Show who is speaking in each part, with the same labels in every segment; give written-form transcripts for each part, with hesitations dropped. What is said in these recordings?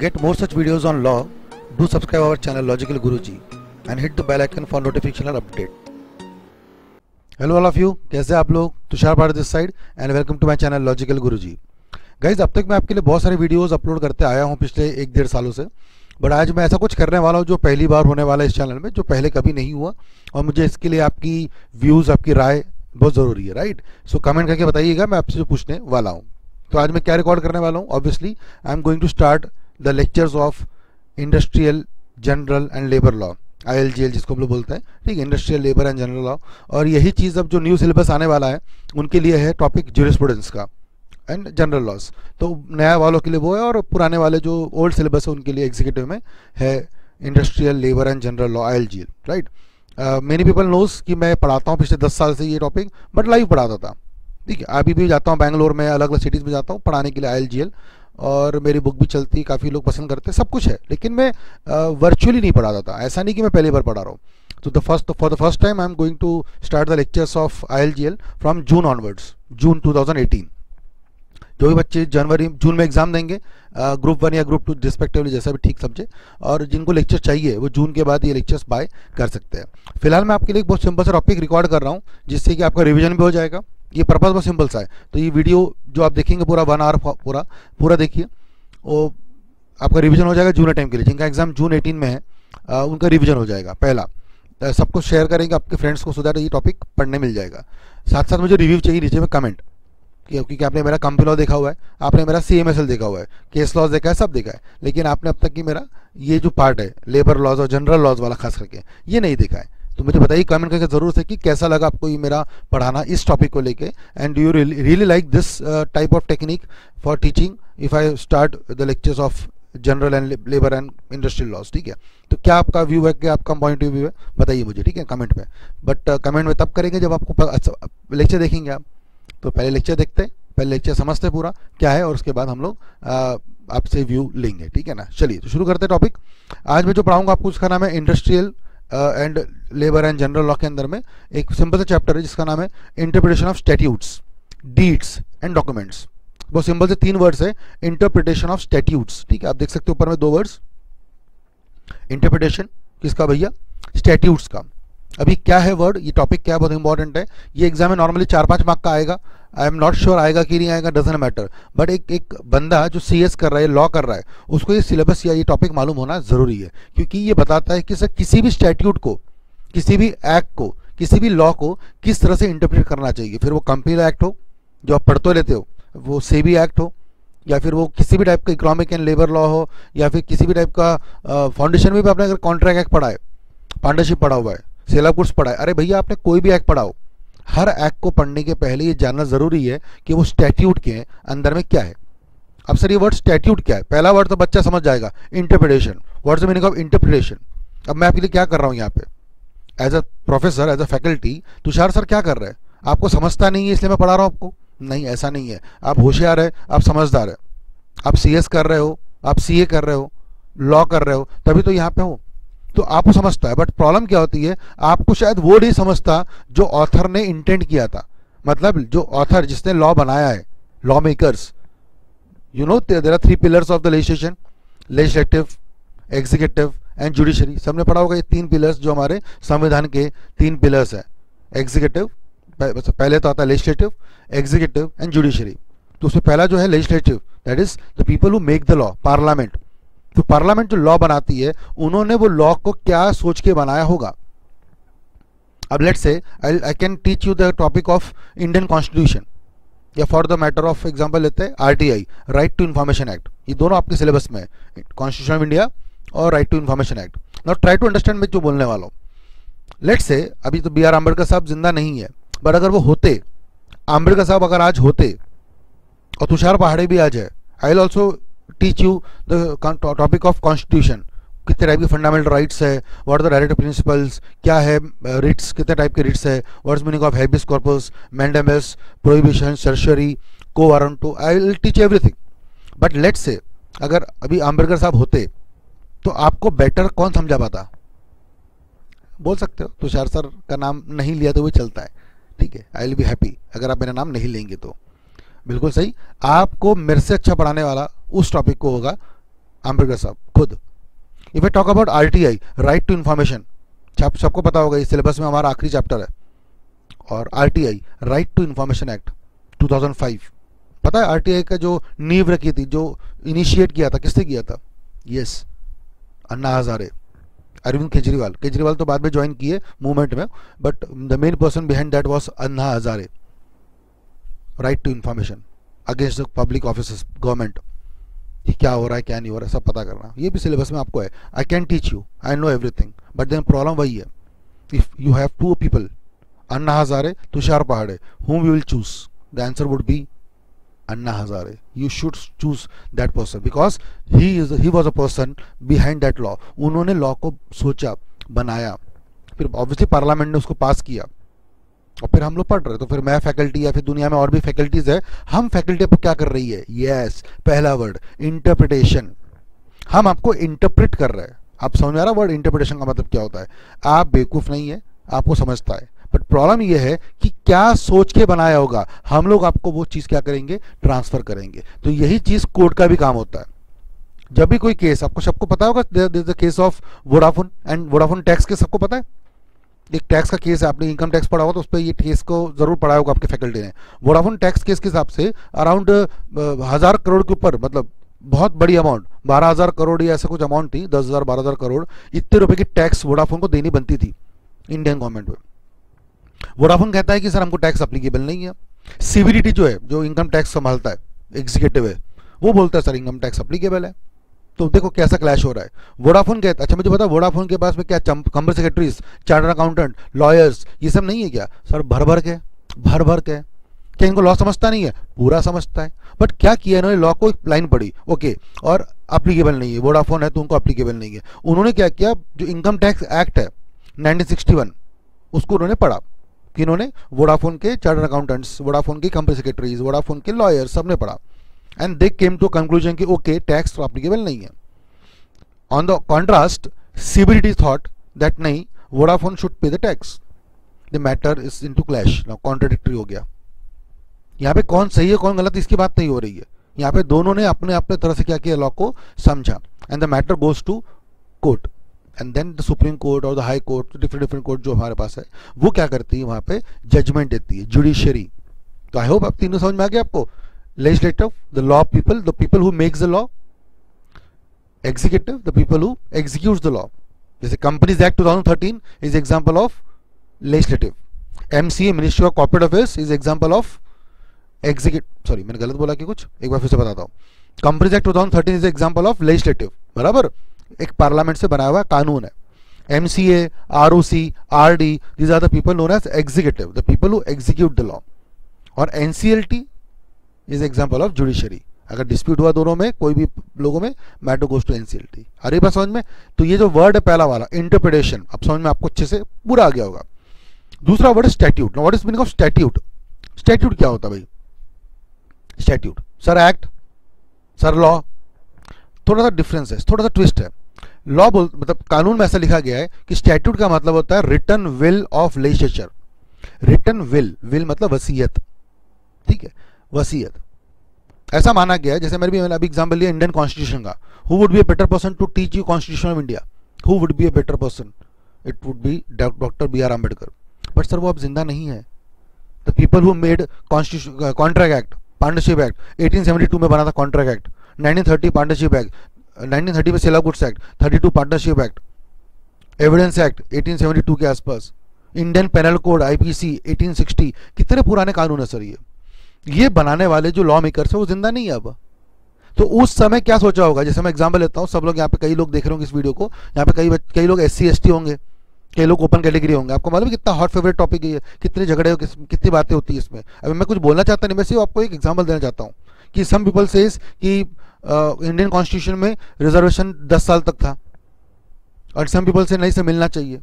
Speaker 1: get more such videos on law, do subscribe our channel Logical Guruji and hit the bell icon for notification or update. Hello all of you, कैसे आप लोग? Tushar Bharat this side and welcome to my channel logical Guruji. Guys, अब तक मैं आपके लिए बहुत सारे वीडियोस अपलोड करते आया हूं पिछले 1-1.5 सालों से, बट आज मैं ऐसा कुछ करने वाला हूं जो पहली बार होने वाला है इस चैनल में, जो पहले कभी नहीं हुआ, और मुझे इसके लिए आपकी व्यूज़, आपकी राय बहुत ज़रूरी है, राइट? सो कमेंट करके बताइएगा मैं आपसे जो पूछने वाला हूँ। तो आज मैं क्या रिकॉर्ड करने वाला हूँ? Obviously I am going to start the lectures of industrial, general and labour law, ILGL जिसको हम लोग बोलते हैं, ठीक है, industrial, labour and general law. और यही चीज़ अब जो न्यू सिलेबस आने वाला है उनके लिए है टॉपिक ज्यूरिस्प्रूडेंस का एंड जनरल लॉज। तो नया वालों के लिए वो है, और पुराने वाले जो ओल्ड सिलेबस है उनके लिए एग्जीक्यूटिव में है industrial, labour and general law, ILGL, right? Many people knows कि मैं पढ़ाता हूँ पिछले 10 साल से ये टॉपिक, बट लाइव पढ़ाता था, ठीक है। अभी भी जाता हूँ बैंगलोर में, अलग अलग सिटीज़ में जाता हूँ पढ़ाने के लिए ILGL, और मेरी बुक भी चलती है, काफ़ी लोग पसंद करते हैं, सब कुछ है, लेकिन मैं वर्चुअली नहीं पढ़ाता था। ऐसा नहीं कि मैं पहली बार पढ़ा रहा हूँ। तो for the first time I am going to start the lectures of ILGL from June onwards, June 2018। जो भी बच्चे जून में एग्जाम देंगे, ग्रुप 1 या ग्रुप 2 रिस्पेक्टिवली, जैसा भी ठीक समझे, और जिनको लेक्चर चाहिए वो जून के बाद ये लेक्चर्स बाय कर सकते हैं। फिलहाल मैं आपके लिए एक बहुत सिंपल सा टॉपिक रिकॉर्ड कर रहा हूँ, जिससे कि आपका रिवीजन भी हो जाएगा। ये पर्पस बहुत सिंपल सा है। तो ये वीडियो जो आप देखेंगे पूरा 1 आवर पूरा देखिए, वो आपका रिवीजन हो जाएगा जून टाइम के लिए। जिनका एग्जाम जून 18 में है उनका रिवीजन हो जाएगा। पहला, सबको शेयर करेंगे आपके फ्रेंड्स को, सो दैट ये टॉपिक पढ़ने मिल जाएगा। साथ साथ मुझे रिव्यू चाहिए नीचे में कमेंट, क्योंकि आपने मेरा कंपनी लॉ देखा हुआ है, आपने मेरा CMSL देखा हुआ है, केस लॉज देखा है, सब देखा है, लेकिन आपने अब तक की मेरा ये जो पार्ट है लेबर लॉज और जनरल लॉज वाला खास करके ये नहीं देखा है। तो मुझे बताइए कमेंट करके ज़रूर से कि कैसा लगा आपको ये मेरा पढ़ाना इस टॉपिक को लेके, and do you really like this type of technique for teaching if I start the lectures of general and labour and industrial laws, ठीक है? तो क्या आपका व्यू है, क्या आपका पॉइंट ऑफ व्यू है, बताइए मुझे, ठीक है, कमेंट में। बट कमेंट में तब करेंगे जब आपको लेक्चर देखेंगे आप। तो पहले लेक्चर देखते हैं, पहले लेक्चर समझते पूरा क्या है, और उसके बाद हम लोग आपसे व्यू लेंगे, ठीक है ना? चलिए तो शुरू करते हैं टॉपिक। आज मैं जो पढ़ाऊंगा आपको उसका नाम है industrial and labour and general law के अंदर में एक सिंपल सा चैप्टर है जिसका नाम है interpretation of statutes, deeds and documents. बहुत सिंपल से 3 वर्ड्स है, इंटरप्रिटेशन ऑफ स्टैट्यूट्स, ठीक है? आप देख सकते हो ऊपर में 2 वर्ड्स, इंटरप्रिटेशन किसका भैया? स्टैट्यूट्स का। अभी क्या है वर्ड, ये टॉपिक क्या है, बहुत इंपॉर्टेंट है। ये एग्जाम में नॉर्मली 4-5 मार्क का आएगा। आई एम नॉट श्योर आएगा कि नहीं आएगा, डजंट मैटर, बट एक बंदा जो CS कर रहा है, लॉ कर रहा है, उसको ये सिलेबस या ये टॉपिक मालूम होना जरूरी है, क्योंकि ये बताता है कि सर किसी भी स्टैट्यूट को, किसी भी एक्ट को, किसी भी लॉ को किस तरह से इंटरप्रेट करना चाहिए। फिर वो कंपनी लॉ एक्ट हो जो आप पढ़ते लेते हो, वो सेबी एक्ट हो, या फिर वो किसी भी टाइप का इकोनॉमिक एंड लेबर लॉ हो, या फिर किसी भी टाइप का फाउंडेशन में भी आपने अगर कॉन्ट्रैक्ट एक्ट पढ़ा है, पार्टनरशिप पढ़ा हुआ है, सेल ऑफ गुड्स पढ़ा है, अरे भैया आपने कोई भी एक्ट पढ़ा हो, हर एक्ट को पढ़ने के पहले ये जानना जरूरी है कि वो स्टैट्यूट के अंदर में क्या है। अब सर ये वर्ड स्टैट्यूट क्या है? पहला वर्ड तो बच्चा समझ जाएगा, interpretation. What's the meaning of interpretation? अब मैं आपके लिए क्या कर रहा हूँ यहाँ पे as a professor, as a faculty, Tushar sir क्या कर रहे हैं? आपको समझता नहीं है इसलिए मैं पढ़ा रहा हूँ आपको? नहीं, ऐसा नहीं है। आप होशियार है, आप समझदार है, आप CS कर रहे हो, आप CA कर रहे हो, लॉ कर रहे हो, तभी तो यहाँ पे हो, तो आपको समझता है। बट प्रॉब्लम क्या होती है, आपको शायद वो नहीं समझता जो ऑथर ने इंटेंट किया था। मतलब जो ऑथर, जिसने लॉ बनाया है, law makers, you know there are 3 pillars of the legislation, legislative, executive and judiciary. सबने पढ़ा होगा ये 3 पिलर्स जो हमारे संविधान के 3 पिलर्स है। एग्जीक्यूटिव, पहले तो आता है लेजिस्लेटिव, एग्जीक्यूटिव एंड जुडिशरी। तो उसमें पहला जो है legislative, that is the people who make the law, parliament. तो पार्लियामेंट जो लॉ बनाती है, उन्होंने वो लॉ को क्या सोच के बनाया होगा। अब let's say I can teach you the topic of Indian constitution, या for the matter of example लेते हैं RTI, right to information act. ये दोनों आपके सिलेबस में है, कॉन्स्टिट्यूशन ऑफ इंडिया और right to information act. Now try to understand मैं जो बोलने वाला हूँ। लेट्स से अभी तो BR अम्बेडकर साहब जिंदा नहीं है, बट अगर वो होते, अम्बेडकर साहब अगर आज होते और तुषार पहाड़े भी आज है, I will also teach you the topic of constitution. कितने टाइप के फंडामेंटल राइट्स है, what are the directive principles, क्या है रिट्स, कितने टाइप के रिट्स है, what is meaning of habeas corpus, mandamus, prohibition, certiorari, quo warranto, I will teach everything. But let's say अगर अभी अम्बेडकर साहब होते तो आपको बेटर कौन समझा पाता? बोल सकते हो तुषार सर का नाम नहीं लिया तो वो चलता है, ठीक है, आई विल बी हैप्पी अगर आप मेरा नाम नहीं लेंगे तो। बिल्कुल सही, आपको मेरे से अच्छा पढ़ाने वाला उस टॉपिक को होगा अम्बेडकर साहब खुद। If I talk about RTI, right to information, सबको पता होगा, इस सिलेबस में हमारा आखिरी चैप्टर है। और RTI, right to information act 2005, पता है RTI का जो नींव रखी थी, जो इनिशिएट किया था, किसने किया था? यस, अन्ना हजारे, अरविंद केजरीवाल। केजरीवाल तो बाद में ज्वाइन किए मूवमेंट में, but the main person behind that was Anna Hazare. Right to information against the public officers, government, कि क्या हो रहा है क्या नहीं हो रहा है सब पता करना। ये भी सिलेबस में आपको है। I can teach you, I know everything, but then problem वही है, if you have two people, Anna Hazare, Tushar Pahade, whom you will choose? The answer would be Anna Hazare. You should choose that person because he was a person behind that law. उन्होंने law को सोचा, बनाया, फिर obviously parliament ने उसको पास किया, और फिर हम लोग पढ़ रहे। तो फिर मैं फैकल्टी या फिर दुनिया में और भी फैकल्टीज है, हम फैकल्टी पर क्या कर रही है? यस, पहला वर्ड इंटरप्रिटेशन। हम आपको इंटरप्रेट कर रहे हैं। आप समझ में आ रहा वर्ड इंटरप्रिटेशन का मतलब क्या होता है? आप बेवकूफ़ नहीं है, आपको समझता है, बट प्रॉब्लम यह है कि क्या सोच के बनाया होगा। हम लोग आपको वो चीज़ क्या करेंगे? ट्रांसफर करेंगे। तो यही चीज़ कोर्ट का भी काम होता है। जब भी कोई केस, आपको सबको पता होगा, the case of Vodafone and Vodafone tax के, सबको पता है? एक टैक्स का केस है, आपने इनकम टैक्स पढ़ा होगा तो उस पर ये केस को जरूर पढ़ा होगा आपके फैकल्टी ने। वोडाफोन टैक्स केस के हिसाब से अराउंड 1000 करोड़ के ऊपर, मतलब बहुत बड़ी अमाउंट, 12,000 करोड़ या ऐसा कुछ अमाउंट थी, 10,000 12,000 करोड़, इतने रुपए की टैक्स वोडाफोन को देनी बनती थी इंडियन गवर्नमेंट में। वोडाफोन कहता है कि सर हमको टैक्स अप्लीकेबल नहीं है। सीबीडीटी जो है, जो इनकम टैक्स संभालता है, एग्जीक्यूटिव है, वो बोलता है सर इनकम टैक्स अप्लीकेबल है। तो देखो कैसा क्लैश हो रहा है। वोडाफोन कहता है, अच्छा मुझे पता, वोडाफोन के पास में क्या company secretaries, chartered accountant, lawyers, ये सब नहीं है क्या? सर भर भर के, क्या इनको लॉ समझता नहीं है? पूरा समझता है। बट क्या किया इन्होंने? लॉ को एक लाइन पढ़ी, ओके, और अप्लीकेबल नहीं है, वोडाफोन है तो उनको अप्लीकेबल नहीं है। उन्होंने क्या किया, जो इनकम टैक्स एक्ट है 1961, उसको उन्होंने पढ़ा कि इन्होंने वोडाफोन के चार्टर्ड अकाउंटेंट्स, वोडाफोन के कंपनी सेक्रेटरीज, वोडाफोन के लॉयर्स, सबने पढ़ा, and they came to conclusion कि ओके टैक्स तो एप्लीकेबल नहीं है। On the contrast, CBDT thought that नहीं, Vodafone should pay the tax. The matter is into clash, now contradictory हो गया। यहाँ पे कौन सही है कौन गलत, इसकी बात नहीं हो रही है। यहाँ पे दोनों ने अपने अपने तरह से क्या किया, लॉ को समझा, and the matter goes to court, and then the supreme court और the high court, different court जो हमारे पास है, वो क्या करती है, वहां पे जजमेंट देती है, जुडिशरी। तो आई होप आप तीनों समझ में आ गया आपको। Legislative, the law people, the people who makes the law. Executive, the people who executes the law. जैसे companies act 2013 is example of legislative. MCA, ministry of corporate affairs, is example of executive. Sorry, मैंने गलत बोला कि कुछ, एक बार फिर से बताता हूँ। Companies act 2013 is example of legislative, बराबर, एक पार्लियामेंट से बनाया हुआ कानून है। MCA, ROC, RD, these are the people known as executive, the people who execute the law. और NCLT is example of judiciary. अगर डिस्प्यूट हुआ दोनों में, कोई भी लोगों में, मैटर गोज टू NCLT। अरे बात समझ में? तो ये जो वर्ड है पहला वाला, इंटरप्रिटेशन, अब समझ में आपको अच्छे से पूरा आ गया होगा। दूसरा वर्ड है statute. What is meaning of statute? Statute क्या होता है भाई? Statute, sir act, sir law, थोड़ा सा डिफरेंस है, थोड़ा सा ट्विस्ट है। लॉ मतलब कानून में ऐसा लिखा गया है कि स्टैट्यूट का मतलब होता है written will of legislature. Written will मतलब वसीयत, ठीक है, वसीयत। ऐसा माना गया है, जैसे मैंने अभी एग्जांपल लिया इंडियन कॉन्स्टिट्यूशन का। Who would be a better person to teach you constitution of India? Who would be a better person? It would be doctor BR Ambedkar. But sir वो अब जिंदा नहीं है। The people who made constitution, contract act, partnership act 1872 में बना था contract act, 1930 partnership act, 1930 में sale of goods act, 32 partnership act, evidence act 1872 के आसपास, इंडियन पेनल कोड IPC 1860, कितने पुराने कानून है सर ये बनाने वाले जो लॉ मेकर्स है वो जिंदा नहीं है अब। तो उस समय क्या सोचा होगा? जैसे मैं एग्जांपल लेता हूँ, सब लोग यहाँ पे, कई लोग देख रहे होंगे इस वीडियो को, यहाँ पे कई लोग SC ST होंगे, कई लोग ओपन कैटेगरी होंगे। आपको मालूम है कितना हॉट फेवरेट टॉपिक है, कितने झगड़े, कितनी बातें होती है इसमें। अभी मैं कुछ बोलना चाहता नहीं, मैं सिर्फ आपको एक एग्जाम्पल देना चाहता हूँ कि सम पीपल सेज कि इंडियन कॉन्स्टिट्यूशन में रिजर्वेशन 10 साल तक था, और सम पीपल से नहीं से मिलना चाहिए।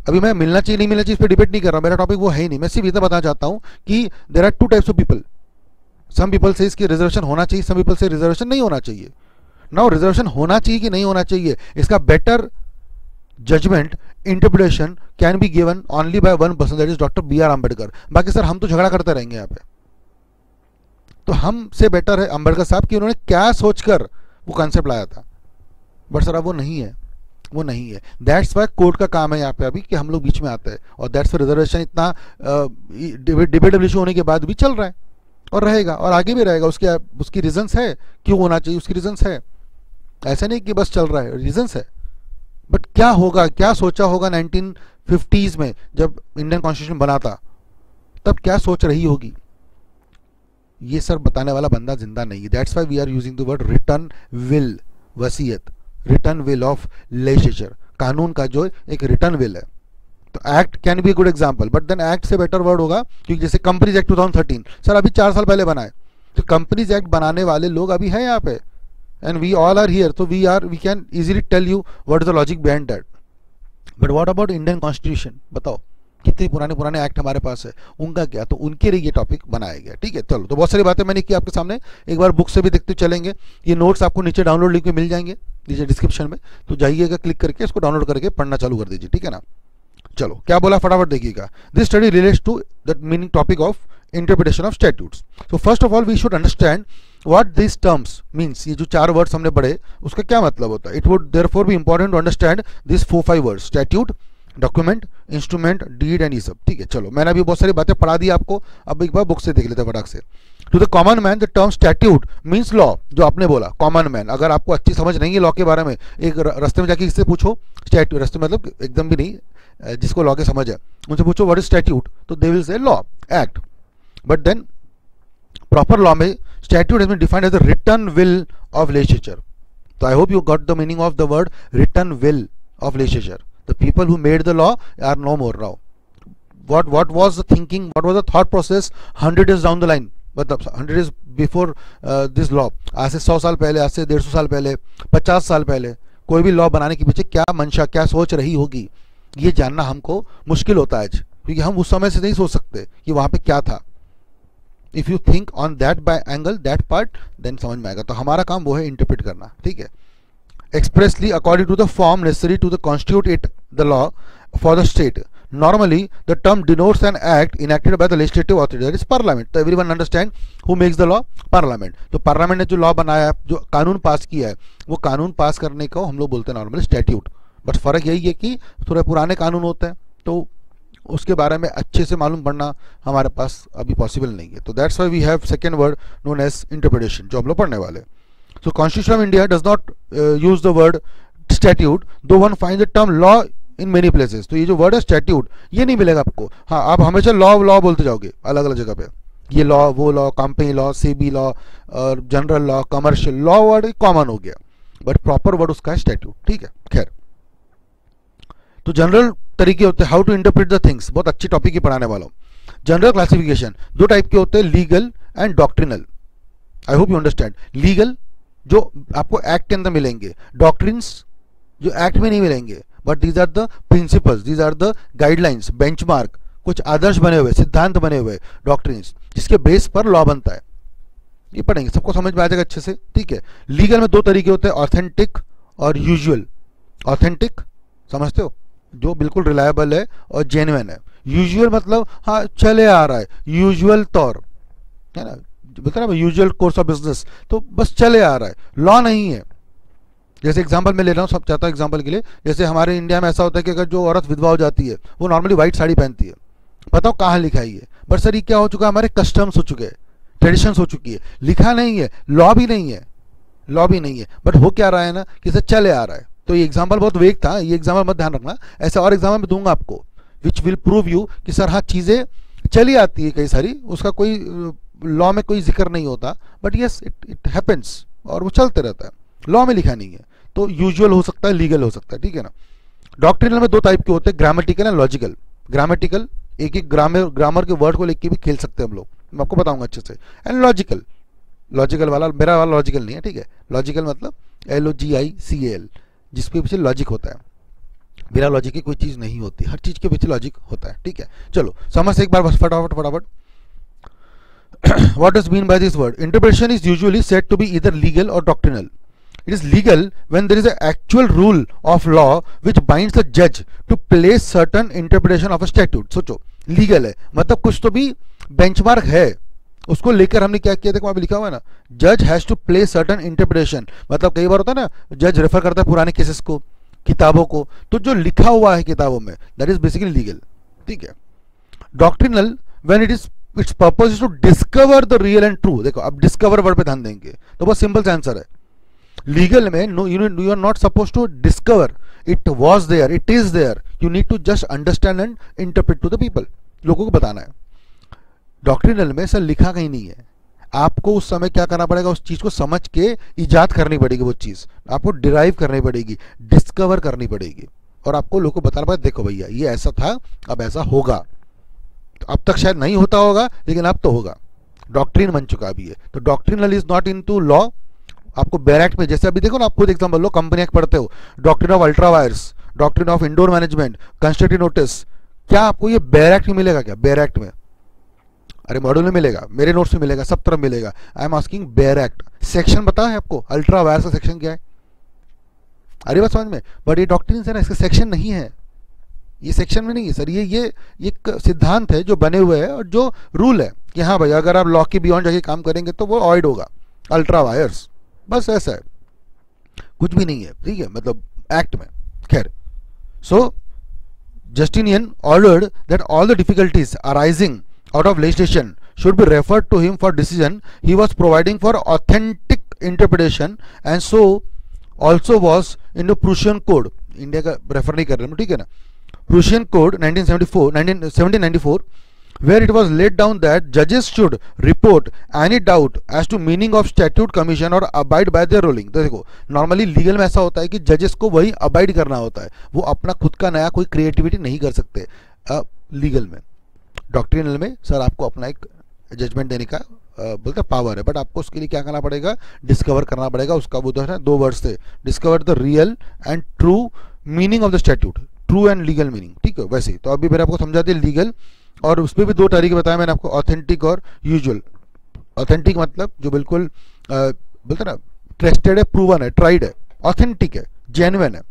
Speaker 1: अभी मैं मिलना चाहिए नहीं मिलना चाहिए इस पर डिबेट नहीं कर रहा, मेरा टॉपिक वो है ही नहीं। मैं सिर्फ इतना बताना चाहता हूं कि there are two types of people. Some people से इसकी रिजर्वेशन होना चाहिए, सम पीपल से रिजर्वेशन नहीं होना चाहिए। नाउ रिजर्वेशन होना चाहिए कि नहीं होना चाहिए, इसका better judgement, interpretation can be given only by one person, that is doctor BR Ambedkar. बाकी सर हम तो झगड़ा करते रहेंगे यहाँ पे। तो हमसे बेटर है अम्बेडकर साहब कि उन्होंने क्या सोचकर वो कॉन्सेप्ट लाया था, बट सर अब वो नहीं है, वो नहीं है। दैट्स वाई कोर्ट का काम है यहाँ पे अभी कि हम लोग बीच में आते हैं, और दैट्स वाई रिजर्वेशन इतना डिबेटेबल इशू होने के बाद भी चल रहा है और रहेगा और आगे भी रहेगा। उसकी रीजंस है क्यों होना चाहिए, उसकी रीजंस है, ऐसा नहीं कि बस चल रहा है, रीजंस है। बट क्या होगा, क्या सोचा होगा 1950s में जब इंडियन कॉन्स्टिट्यूशन बना था, तब क्या सोच रही होगी, ये सर बताने वाला बंदा जिंदा नहीं है। That's why we are using the word written will, वसीयत, रिटर्न विल ऑफ लेजिस्लेचर, कानून का जो एक रिटर्न विल है। तो act can be good example, but then act से बेटर वर्ड होगा, क्योंकि जैसे कंपनीज एक्ट 2013 सर अभी 4 साल पहले बना है, तो कंपनीज एक्ट बनाने वाले लोग अभी हैं यहाँ पे, and we all are here, so we can easily tell you what is the logic behind that. But what about Indian Constitution, बताओ कितने पुराने पुराने एक्ट हमारे पास है, उनका क्या, तो उनके लिए ये टॉपिक बनाया गया। ठीक है, चलो, तो बहुत सारी बातें मैंने की आपके सामने, एक बार बुक से भी देखते चलेंगे। ये नोट्स आपको नीचे डाउनलोड लिंक में मिल जाएंगे, नीचे डिस्क्रिप्शन में, तो जाइएगा, क्लिक करके इसको डाउनलोड करके पढ़ना चालू कर दीजिए, ठीक है ना। चलो क्या बोला फटाफट देखिएगा। This study relates to the meaning topic of interpretation of statutes. So first of all we should understand what this terms means, ये जो 4 वर्ड्स हमने पढ़े उसका क्या मतलब होता है। It would therefore be important to understand this 4-5 words, statute, document, instrument, deed and ये सब। ठीक है, चलो मैंने अभी बहुत सारी बातें पढ़ा दी आपको, अब एक बार बुक से देख लेते हैं फटाक से। To the common man the term statute means law, जो आपने बोला कॉमन मैन, अगर आपको अच्छी समझ नहीं है लॉ के बारे में, एक रास्ते में जाके किससे पूछो स्टैट्यूट, रास्ते मतलब एकदम भी नहीं, जिसको लॉ के समझ है उनसे पूछो व्हाट इज स्टैट्यूट, तो they will say law, act. But then proper law में statute has been defined as the written will of legislature. So I hope you got the meaning of the word written will of legislature. The people who made the law are no more now. What was the thinking, what was the thought process 100 years down the line, मतलब 100 years before this law, आज से 100 साल पहले, आज से 150 साल पहले, 50 साल पहले कोई भी लॉ बनाने के पीछे क्या मंशा, क्या सोच रही होगी, ये जानना हमको मुश्किल होता है आज, क्योंकि हम उस समय से नहीं सोच सकते कि वहाँ पे क्या था। If you think on that by angle, that part, then समझ में आएगा। तो हमारा काम वो है इंटरप्रेट करना, ठीक है। Expressly according to the form necessary to the constitute it the law for the state, normally the term denotes an act enacted by the legislative authority, that is parliament. तो everyone understand who makes the law, parliament. तो parliament ने जो law बनाया है, जो कानून पास किया है, वो कानून पास करने को हम लोग बोलते हैं नॉर्मली स्टैट्यूट। बट फर्क यही है कि थोड़े पुराने कानून होते हैं, तो उसके बारे में अच्छे से मालूम पड़ना हमारे पास अभी पॉसिबल नहीं है। तो that's why we have second word known as interpretation, जो हम लोग पढ़ने वाले। So constitution of India does not use the word statute, though one find the term law in many places. तो ये जो वर्ड है स्टैट्यूट, ये नहीं मिलेगा आपको। हाँ, आप हमेशा लॉ लॉ बोलते जाओगे अलग अलग जगह पे, ये लॉ, वो law, company law, SEBI law, और general law, commercial law, word common हो गया, बट प्रॉपर वर्ड उसका है स्टैट्यूट, ठीक है। खैर, तो जनरल तरीके होते हैं how to interpret the things, बहुत अच्छी टॉपिक ही पढ़ाने वाला हूं। जनरल क्लासिफिकेशन 2 टाइप के होते हैं, legal and doctrinal. I hope you understand. Legal जो आपको एक्ट के अंदर मिलेंगे, डॉक्ट्रिन्स जो एक्ट में नहीं मिलेंगे, but these are the principles, these are the guidelines, benchmark, कुछ आदर्श बने हुए, सिद्धांत बने हुए, डॉक्ट्रिन्स, जिसके बेस पर लॉ बनता है। ये पढ़ेंगे, सबको समझ में आ जाएगा अच्छे से, ठीक है। लीगल में 2 तरीके होते हैं, ऑथेंटिक और यूजुअल। ऑथेंटिक समझते हो, जो बिल्कुल रिलायबल है और जेन्युइन है। यूजुअल मतलब हाँ चले आ रहा है, यूजुअल तौर, है ना, बोलते हैं ना यूजुअल कोर्स ऑफ बिजनेस, तो बस चले आ रहा है, लॉ नहीं है। जैसे एग्जांपल मैं ले रहा हूँ, सब चाहता हूँ एग्जांपल के लिए, जैसे हमारे इंडिया में ऐसा होता है कि अगर जो औरत विधवा हो जाती है, वो नॉर्मली व्हाइट साड़ी पहनती है। बताओ कहाँ लिखा है ये? बट सर ये क्या हो चुका है, हमारे कस्टम्स हो चुके हैं, ट्रेडिशंस हो चुकी है, लिखा नहीं है, लॉ भी नहीं है, लॉ भी नहीं है, बट हो क्या रहा है ना कि सर चले आ रहा है। तो ये एग्जाम्पल बहुत वेग था, ये एग्जाम्पल मत ध्यान रखना, ऐसे और एग्जाम्पल मैं दूंगा आपको विच विल प्रूव यू कि सर हाँ चीज़ें चली आती है कई सारी, उसका कोई लॉ में कोई जिक्र नहीं होता, बट यस इट हैपेंस, और वो चलते रहता है, लॉ में लिखा नहीं है। तो यूजुअल हो सकता है, लीगल हो सकता है, ठीक है ना। डॉक्ट्रिनल में 2 टाइप के होते हैं, ग्रामेटिकल एंड लॉजिकल। ग्रामेटिकल एक एक ग्रामर के वर्ड को लेके भी खेल सकते हैं हम लोग, मैं आपको बताऊंगा अच्छे से। एंड लॉजिकल, लॉजिकल वाला मेरा वाला लॉजिकल नहीं है, ठीक है। लॉजिकल मतलब LOGICAL, जिसके पीछे लॉजिक होता है। बिना लॉजिक की कोई चीज़ नहीं होती, हर चीज़ के पीछे लॉजिक होता है, ठीक है। चलो समझ से एक बार बस फटाफट फटाफट। What does mean by this word? Interpretation is usually said to be either legal or doctrinal. It is legal when there is an actual rule of law which binds the judge to place certain interpretation of a statute. सोचो legal है मतलब कुछ तो भी benchmark है, उसको लेकर हमने क्या किया, देखो वहां पे लिखा हुआ है ना, जज has to play certain interpretation, मतलब कई बार होता है ना जज रेफर करता है पुराने केसेस को, किताबों को, तो जो लिखा हुआ है किताबों में दैट इज बेसिकली लीगल, ठीक है। Doctrinal when its purpose is to discover the real and true, देखो अब डिस्कवर वर्ड पे ध्यान देंगे तो बहुत सिंपल सा आंसर है। लीगल में no you are not suppose to discover, it was there, it is there, you need to just understand and interpret to the people, लोगों को बताना है। डॉक्ट्रिनल में सर लिखा कहीं नहीं है, आपको उस समय क्या करना पड़ेगा, उस चीज को समझ के इजाद करनी पड़ेगी, वो चीज आपको डिराइव करनी पड़ेगी, डिस्कवर करनी पड़ेगी, और आपको लोगों को बताना पड़ेगा देखो भैया ये ऐसा था, अब ऐसा होगा, तो अब तक शायद नहीं होता होगा लेकिन अब तो होगा, डॉक्ट्रिन बन चुका अभी है। तो doctrinal is not into law. आपको बैरेक्ट में जैसे अभी देखो ना, आप खुद एग्जांपल लो, कंपनी एक्ट पढ़ते हो, doctrine of ultra vires, doctrine of indoor management, constructive notice, क्या आपको ये बैरेक्ट में मिलेगा क्या? बैरेक्ट में, अरे मॉड्यूल में मिलेगा, मेरे नोट्स में मिलेगा, सब तरफ मिलेगा। I am asking bare act, section पता है आपको अल्ट्रा वायर्स का सेक्शन क्या है? अरे बात समझ में, बट ये डॉक्ट्रिन है ना, इसका सेक्शन नहीं है, ये सेक्शन में नहीं है सर, ये एक सिद्धांत है जो बने हुए हैं और जो रूल है कि हाँ भाई अगर आप लॉ के बियॉन्ड जाके काम करेंगे तो वो अवॉइड होगा, अल्ट्रा वायर्स, बस ऐसा है, कुछ भी नहीं है, ठीक है, मतलब एक्ट में। खैर, सो Justinian ordered that all the difficulties arising out of legislation should be referred to him for decision. He was providing for authentic interpretation and so also was in the Prussian Code. India का refer नहीं कर रहे हैं, ठीक है ना। Prussian Code 1794 where it was laid down that judges should report any doubt as to meaning of statute, commission or abide by their ruling। तो देखो नॉर्मली लीगल में ऐसा होता है कि जजेस को वही अबाइड करना होता है, वो अपना खुद का नया कोई क्रिएटिविटी नहीं कर सकते लीगल में। डॉक्ट्रिनल में सर आपको अपना एक जजमेंट देने का बोलते पावर है, बट आपको उसके लिए क्या करना पड़ेगा, डिस्कवर करना पड़ेगा। उसका वो है दो वर्ड्स थे, discover the real and true meaning of the statute, true and legal meaning, ठीक है। वैसे तो अभी मैंने आपको समझा दिया लीगल, और उसमें भी दो तरीके बताया मैंने आपको, ऑथेंटिक और यूजुअल। ऑथेंटिक मतलब जो बिल्कुल बोलते ना ट्रस्टेड है, प्रूवन है, ट्राइड है, ऑथेंटिक है, जेन्युइन है।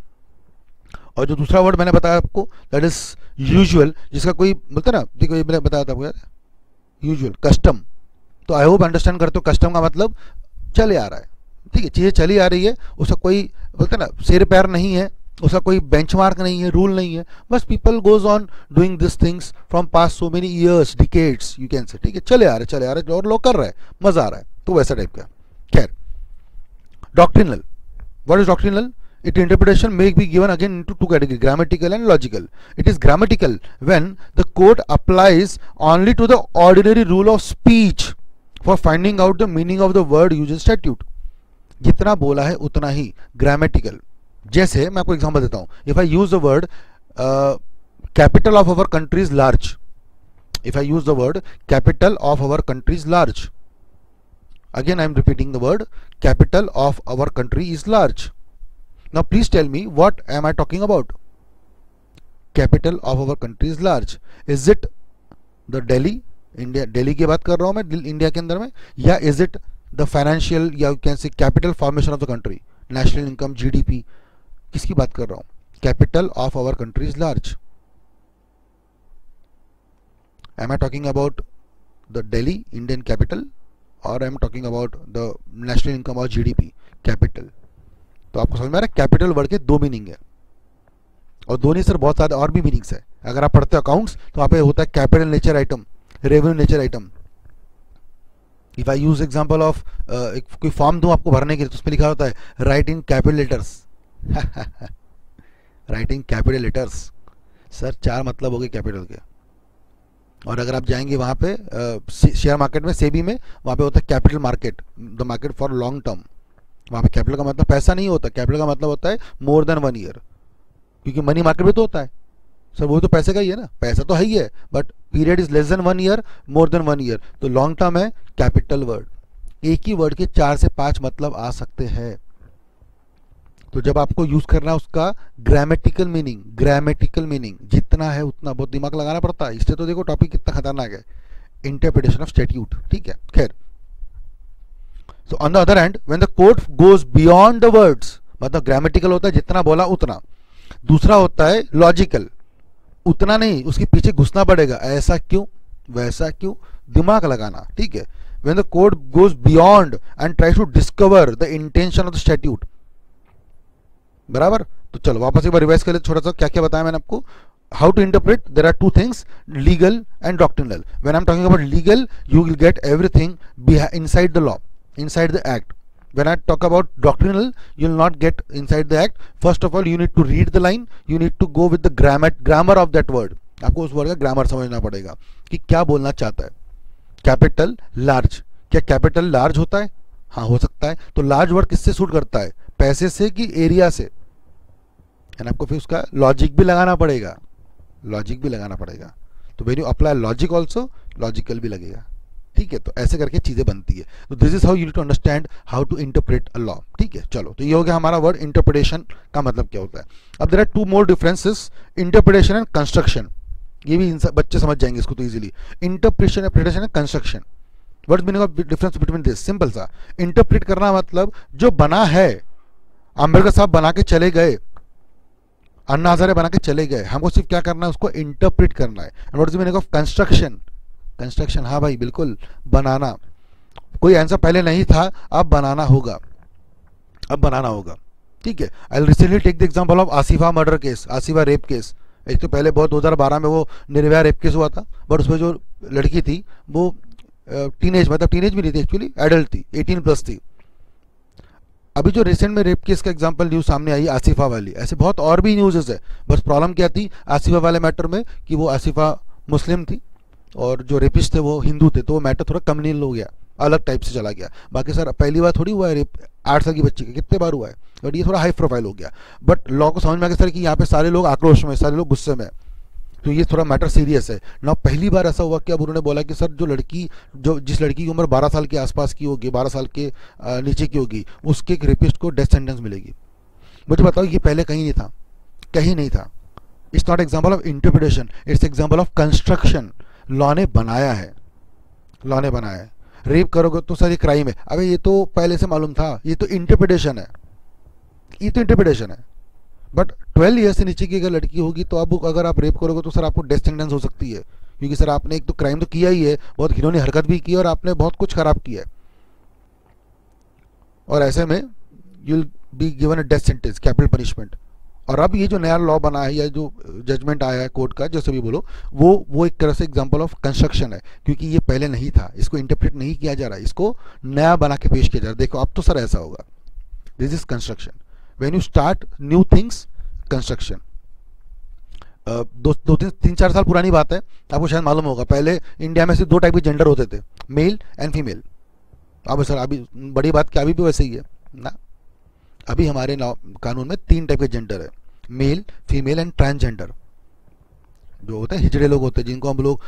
Speaker 1: और जो दूसरा वर्ड मैंने बताया आपको दैट इज यूजुअल, जिसका कोई बोलते ना, देखो ये मैंने बताया था आपको, यूजुअल कस्टम। तो आई होप अंडरस्टैंड करते हो, कस्टम का मतलब चले आ रहा है, ठीक है, चीज़ें चली आ रही है, उसका कोई बोलते ना सिर पैर नहीं है, उसका कोई बेंचमार्क नहीं है, रूल नहीं है, बस people goes on doing this things from past so many years, decades you can say, ठीक है, चले आ रहे और लोग कर रहे हैं, मजा आ रहा है, तो वैसा टाइप का। खैर, doctrinal, what is doctrinal? Its interpretation may be given again into two categories, grammatical and logical. It is grammatical when the court applies only to the ordinary rule of speech for finding out the meaning of the word used in statute. जितना बोला है उतना ही grammatical. जैसे मैं आपको example देता हूँ, if I use the word capital of our country is large, if I use the word capital of our country is large, again I am repeating the word capital of our country is large. Now please tell me what am I talking about? Capital of our country is large. Is it the Delhi? India, Delhi की बात कर रहा हूँ मैं India के अंदर में, या is it the financial या you can say capital formation of the country, national income, GDP, किसकी बात कर रहा हूँ? Capital of our country is large. Am I talking about the Delhi Indian capital or I am talking about the national income or GDP capital? तो आपको समझ में आ रहा है, कैपिटल वर्ड के दो मीनिंग है, और दो नहीं सर बहुत सारे और भी मीनिंग्स है। अगर आप पढ़ते हो अकाउंट्स तो वहाँ पे होता है capital nature item, revenue nature item. If I use example of कोई फॉर्म दूं आपको भरने के लिए, तो उसमें लिखा होता है right in capital letters, right in capital letters, sir चार मतलब हो गए कैपिटल के। और अगर आप जाएंगे वहाँ पे शेयर मार्केट में, सेबी में, वहाँ पे होता है capital market, the market for long term. वहाँ पे कैपिटल का मतलब पैसा नहीं होता, कैपिटल का मतलब होता है मोर देन 1 ईयर, क्योंकि मनी मार्केट में तो होता है सर, वो तो पैसे का ही है ना, पैसा तो है ही है, but period is less than 1 year, more than 1 year, तो लॉन्ग टर्म है कैपिटल वर्ड। एक ही वर्ड के 4 से 5 मतलब आ सकते हैं, तो जब आपको यूज करना है उसका ग्रामेटिकल मीनिंग जितना है उतना बहुत दिमाग लगाना पड़ता है, इसलिए तो देखो टॉपिक कितना खतरनाक है, इंटरप्रिटेशन ऑफ स्टैट्यूट, ठीक है। खैर, so on the other hand when the court goes beyond the words, मतलब ग्रामेटिकल होता है जितना बोला उतना, दूसरा होता है लॉजिकल, उतना नहीं, उसके पीछे घुसना पड़ेगा, ऐसा क्यों वैसा क्यों, दिमाग लगाना, ठीक है। when the code goes beyond and tries to discover the intention of the statute. बराबर. तो चलो वापस एक बार रिवाइज कर ले छोटा सा क्या क्या बताया मैंने आपको. How to interpret? There are two things, legal and doctrinal. When I'm talking about legal, you will get everything inside the law, inside the act. When I talk about doctrinal, you will not get inside the act. First of all, you need to read the line, you need to go with the grammar of that word. आपको उस word का grammar समझना पड़ेगा कि क्या बोलना चाहता है. कैपिटल लार्ज, क्या कैपिटल लार्ज होता है? हाँ हो सकता है. तो लार्ज वर्ड किससे सूट करता है? पैसे से कि एरिया से? एंड आपको फिर उसका लॉजिक भी लगाना पड़ेगा, लॉजिक भी लगाना पड़ेगा. तो when you apply logic also logical भी लगेगा. ठीक है, तो ऐसे करके चीजें बनती है. तो this is how you need to understand how to interpret a law. ठीक है, चलो तो ये हो गया हमारा वर्ड इंटरप्रिटेशन का मतलब क्या होता है. अब there are two more differences, interpretation and construction. ये भी बच्चे समझ जाएंगे इसको तो easily. Interpretation and construction, what is meaning of difference between this? Simple सा, इंटरप्रेट करना मतलब जो बना है, अम्बेडकर साहब बना के चले गए, अन्ना हजारे बना के चले गए, हमको सिर्फ क्या करना है, उसको इंटरप्रेट करना है. And what is the meaning of construction? Construction, हाँ भाई बिल्कुल, बनाना. कोई आंसर पहले नहीं था, अब बनाना होगा, अब बनाना होगा. ठीक है, I will recently take the example of Asifa murder case, Asifa rape case. एक तो पहले बहुत 2012 में वो निर्भया रेप केस हुआ था, बट उसमें जो लड़की थी वो टीनेज, मतलब टीनेज भी नहीं थी एक्चुअली, एडल्ट थी, 18+ थी. अभी जो रिसेंट में रेप केस का एग्जांपल न्यूज सामने आई आसिफा वाली, ऐसे बहुत और भी न्यूज़ है. बस प्रॉब्लम क्या थी आसिफा वाले मैटर में कि वो आसिफा मुस्लिम थी और जो रेपिस्ट थे वो हिंदू थे, तो वो मैटर थोड़ा कम्युनल हो गया, अलग टाइप से चला गया. बाकी सर पहली बार थोड़ी हुआ है रेप, 8 साल की बच्ची का कितने बार हुआ है, बट ये थोड़ा हाई प्रोफाइल हो गया. बट लॉ को समझ में आ गया सर कि यहाँ पे सारे लोग आक्रोश में, सारे लोग गुस्से में, तो ये थोड़ा मैटर सीरियस है ना. पहली बार ऐसा हुआ कि अब उन्होंने बोला कि सर जो लड़की, जो जिस लड़की की उम्र 12 साल के आसपास की होगी, 12 साल के नीचे की होगी, उसके एक रेपिस्ट को डेथ सेंटेंस मिलेगी. मुझे बताओ ये पहले कहीं नहीं था, कहीं नहीं था. It's not example of interpretation, it's example of construction. Law ने बनाया है, लॉ ने बनाया है. रेप करोगे तो सर ये क्राइम है, अबे ये तो पहले से मालूम था, ये तो इंटरप्रिटेशन है, ये तो इंटरप्रिटेशन है. बट 12 ईयर्स से नीचे की अगर लड़की होगी तो अब अगर आप रेप करोगे तो सर आपको डेथ सेंटेंस हो सकती है, क्योंकि सर आपने एक तो क्राइम तो किया ही है, बहुत घिनौनी हरकत भी की है और आपने बहुत कुछ खराब किया है. और ऐसे में you will be given a death sentence, capital punishment. और अब ये जो नया लॉ बना है या जो जजमेंट आया है कोर्ट का, जैसे भी बोलो, वो एक तरह से एग्जांपल ऑफ कंस्ट्रक्शन है, क्योंकि ये पहले नहीं था, इसको इंटरप्रेट नहीं किया जा रहा है, इसको नया बना के पेश किया जा रहा है. देखो अब तो सर ऐसा होगा, this is construction. When you start new things, construction. 3-4 साल पुरानी बात है, आपको शायद मालूम होगा, पहले इंडिया में सिर्फ 2 टाइप के जेंडर होते थे, मेल एंड फीमेल. अब सर अभी बड़ी बात क्या, अभी भी वैसे ही है ना. अभी हमारे कानून में 3 टाइप के जेंडर है, मेल, फीमेल एंड ट्रांसजेंडर. जो होते हैं हिजड़े लोग होते हैं, जिनको हम लोग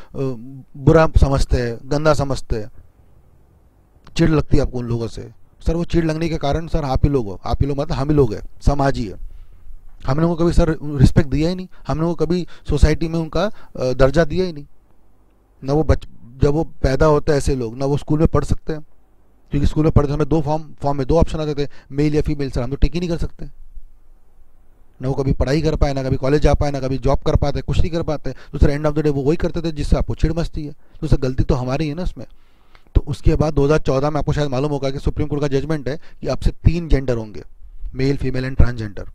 Speaker 1: बुरा समझते हैं, गंदा समझते हैं, चिढ़ लगती है आपको उन लोगों से. सर वो चिढ़ लगने के कारण सर आप ही लोग हो, आप ही लोग मतलब हम ही लोग हैं, समाज ही है. हम लोगों को कभी सर रिस्पेक्ट दिया ही नहीं, हम लोगों को कभी सोसाइटी में उनका दर्जा दिया ही नहीं. ना वो जब वो पैदा होते हैं ऐसे लोग, ना वो स्कूल में पढ़ सकते हैं, क्योंकि स्कूल में पढ़ते हमें 2 फॉर्म में 2 ऑप्शन आते थे, मेल या फीमेल. सर हम तो टिक ही नहीं कर सकते. ना वो कभी पढ़ाई कर पाए, ना कभी कॉलेज जा पाए, ना कभी जॉब कर पाते, कुछ नहीं कर पाते. तो sir end of the day वो वही करते थे जिससे आपको चिढ़ मचती है. तो सर गलती तो हमारी है ना उसमें. तो उसके बाद 2014 में आपको शायद मालूम होगा कि सुप्रीम कोर्ट का जजमेंट है कि अब से 3 जेंडर होंगे, मेल, फीमेल एंड ट्रांसजेंडर.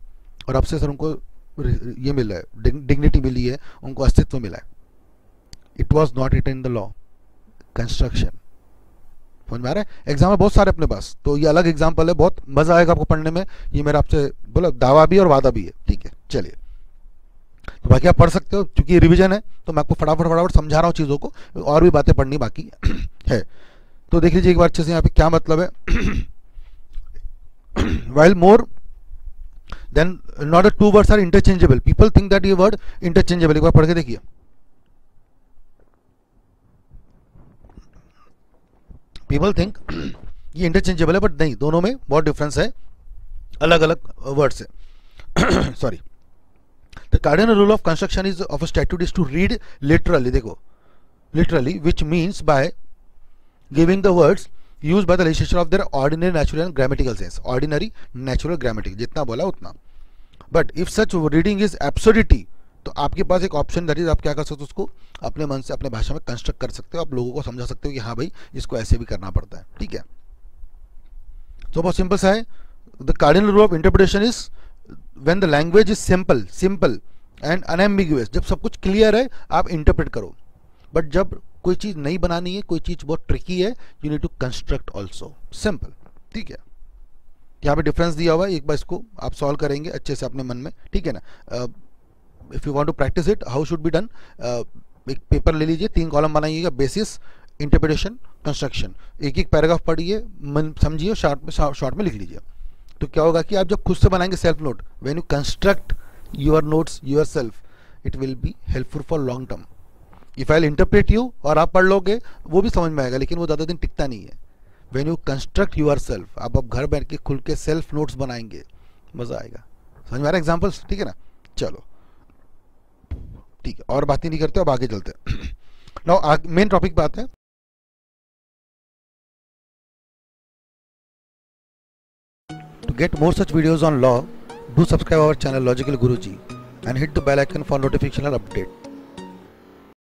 Speaker 1: और अब से सर उनको ये मिला है, डिग्निटी मिली है, उनको अस्तित्व मिला है. It was not written in the law, construction. समझ में आ रहा है. एग्जाम है बहुत सारे अपने पास, तो ये अलग एग्जाम्पल है, बहुत मजा आएगा आपको पढ़ने में. ये मेरा आपसे बोला दावा भी और वादा भी है. ठीक है, चलिए. तो बाकी आप पढ़ सकते हो, क्योंकि रिवीजन है तो मैं आपको फटाफट समझा रहा हूँ चीज़ों को, और भी बातें पढ़नी बाकी है. तो देख लीजिए एक बार अच्छे से यहाँ पे क्या मतलब है. while more than not the 2 words are interchangeable, people think that ये word interchangeable. एक बार पढ़ के देखिए. पीपल थिंक ये इंटरचेंजेबल है, बट नहीं, दोनों में बहुत डिफरेंस है, अलग अलग वर्ड से. Sorry. The cardinal rule of construction is of a statute is to read literally. देखो literally, which means by giving the words use by the legislature of their ordinary, natural and grammatical sense. Ordinary, natural, grammatical, जितना बोला उतना. But if such reading is absurdity, तो आपके पास एक option that is, आप क्या कर सकते हो, उसको अपने मन से अपने भाषा में कंस्ट्रक्ट कर सकते हो, आप लोगों को समझा सकते हो कि हाँ भाई इसको ऐसे भी करना पड़ता है, ठीक है। तो बहुत सिंपल सा है, the cardinal rule of interpretation is when the language is simple and unambiguous, जब सब कुछ क्लियर है आप इंटरप्रेट करो, बट जब कोई चीज़ नहीं बनानी है, कोई चीज़ बहुत ट्रिकी है, you need to construct also, simple, ठीक है। यहाँ पे डिफरेंस दिया हुआ है, एक बार इसको आप सॉल्व करेंगे अच्छे से अपने मन में, ठीक है ना। If you want to practice it, how should be done, एक पेपर ले लीजिए, 3 कॉलम बनाइएगा, बेसिस, इंटरप्रिटेशन, कंस्ट्रक्शन, एक एक पैराग्राफ पढ़िए, मन समझिए, शॉर्ट में लिख लीजिए। तो क्या होगा कि आप जब खुद से बनाएंगे self note, when you construct your notes your self, it will be helpful for long term. If I interpret you और आप पढ़ लोगे वो भी समझ में आएगा, लेकिन वो ज़्यादा दिन टिकता नहीं है। When you construct yourself, आप अब घर बैठ के खुल के सेल्फ नोट्स बनाएंगे, मज़ा आएगा। समझ में आ रहा है एग्जाम्पल्स, ठीक है ना। चलो ठीक है, और बातें नहीं करते, अब आगे चलते हैं। नाउ मेन टॉपिक पे आते हैं। To get more such videos on law, do subscribe our channel Logical Guruji and hit the bell icon for notification or update.